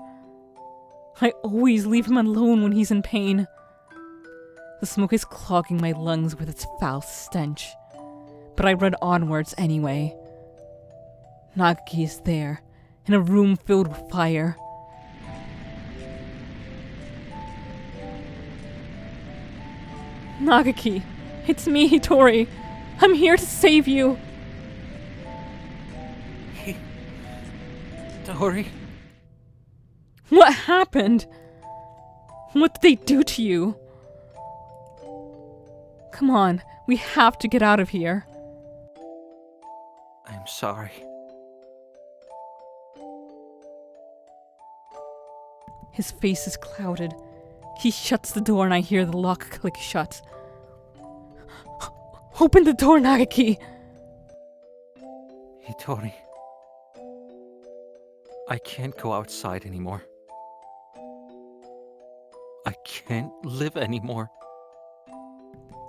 I always leave him alone when he's in pain. The smoke is clogging my lungs with its foul stench. But I run onwards anyway. Nagaki is there, in a room filled with fire. Nagaki, it's me, Hitori. I'm here to save you. Hitori? What happened? What did they do to you? Come on, we have to get out of here. I'm sorry. His face is clouded. He shuts the door and I hear the lock click shut. Open the door, Nagaki! Hitori. I can't go outside anymore. I can't live anymore.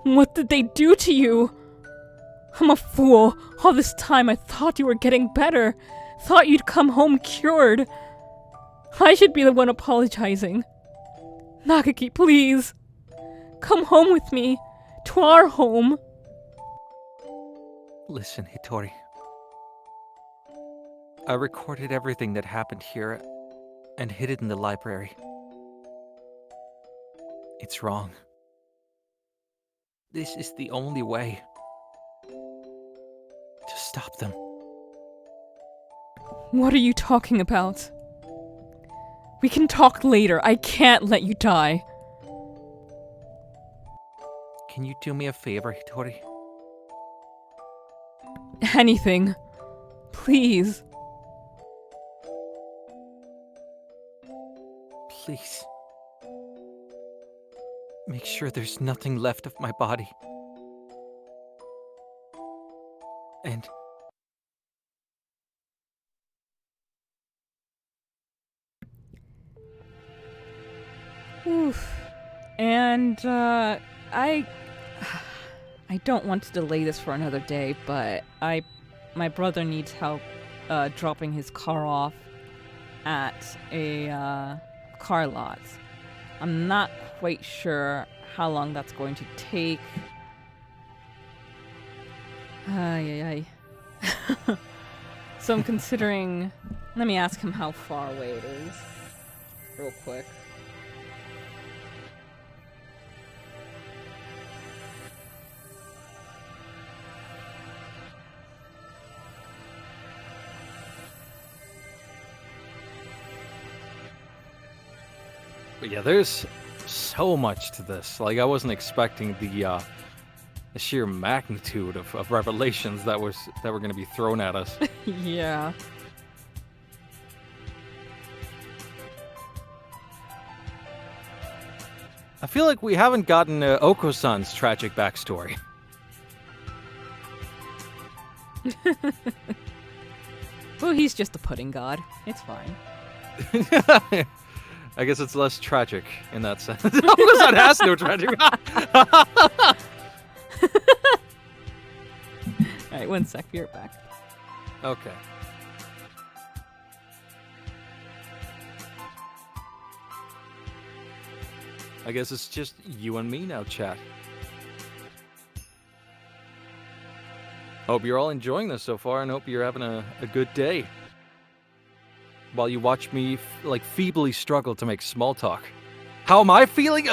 What did they do to you? I'm a fool. All this time I thought you were getting better. Thought you'd come home cured. I should be the one apologizing. Nagaki, please. Come home with me. To our home. Listen, Hitori. I recorded everything that happened here and hid it in the library. It's wrong. This is the only way to stop them. What are you talking about? We can talk later. I can't let you die. Can you do me a favor, Hitori? Anything. Please. Please. Make sure there's nothing left of my body. And Oof. And, I don't want to delay this for another day, but my brother needs help, dropping his car off at a, car lot. I'm not quite sure how long that's going to take. Ay. So I'm considering... Let me ask him how far away it is. Real quick. But yeah, there's so much to this. Like, I wasn't expecting the the sheer magnitude of revelations that were going to be thrown at us. Yeah. I feel like we haven't gotten Oko-san's tragic backstory. Well, he's just a pudding god. It's fine. I guess it's less tragic in that sense. Oko-san has no tragic. Alright, 1 sec. Be right back. Okay. I guess it's just you and me now, chat. Hope you're all enjoying this so far, and hope you're having a good day. While you watch me, like, feebly struggle to make small talk. How am I feeling?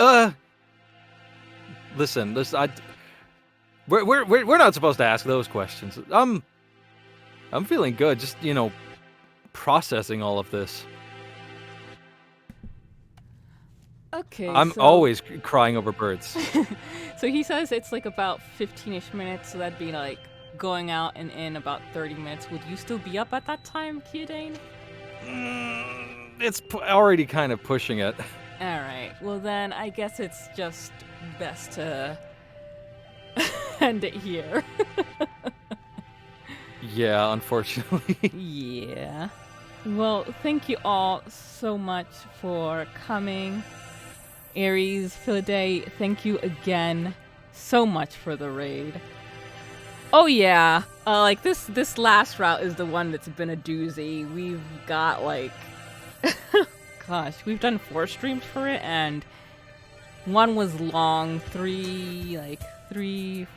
Listen, we're not supposed to ask those questions. I'm feeling good, just, you know, processing all of this. Okay, I'm so... always crying over birds. So he says it's like about 15-ish minutes, so that'd be like going out and in about 30 minutes. Would you still be up at that time, Kyodane? It's already kind of pushing it. Alright, well then I guess it's just best to end it here. Yeah, unfortunately. Yeah. Well, thank you all so much for coming. Aries, Philaday, thank you again so much for the raid. Oh yeah, like this last route is the one that's been a doozy. We've got like, gosh, we've done 4 streams for it, and one was long, 3,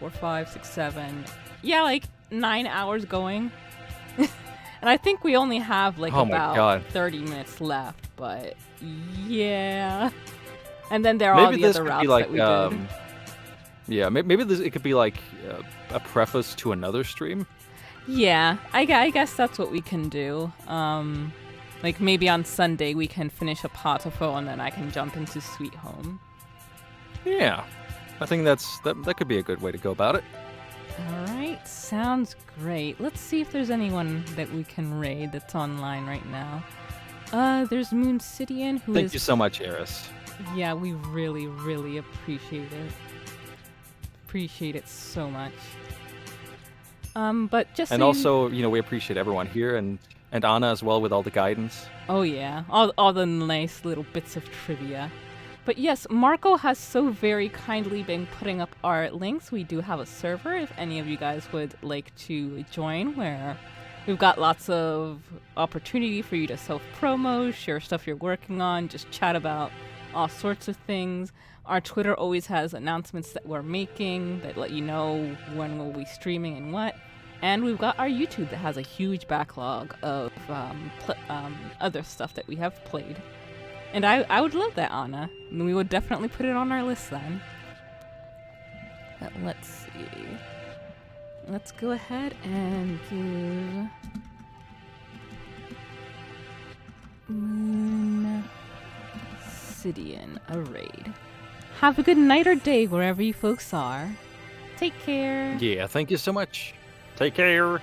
4, 5, 6, 7. Yeah, like 9 hours going. And I think we only have like about 30 minutes left, but yeah. And then there are all the other routes that we did. Yeah, maybe it could be like a preface to another stream. Yeah, I guess that's what we can do. Like maybe on Sunday we can finish up Hatoful and then I can jump into Sweet Home. Yeah, I think that could be a good way to go about it. Alright, sounds great. Let's see if there's anyone that we can raid that's online right now. There's Moon Cidian, who Thank you so much, Eris. Yeah, we really, really appreciate it. Appreciate it so much. But just and also, you know, we appreciate everyone here and Anna as well with all the guidance. Oh yeah, all the nice little bits of trivia. But yes, Marco has so very kindly been putting up our links. We do have a server if any of you guys would like to join, where we've got lots of opportunity for you to self-promo, share stuff you're working on, just chat about all sorts of things. Our Twitter always has announcements that we're making that let you know when we'll be streaming and what. And we've got our YouTube that has a huge backlog of other stuff that we have played. And I would love that, Anna. And we would definitely put it on our list then. But let's see. Let's go ahead and give Moon Cidian a raid. Have a good night or day wherever you folks are. Take care. Yeah, thank you so much. Take care.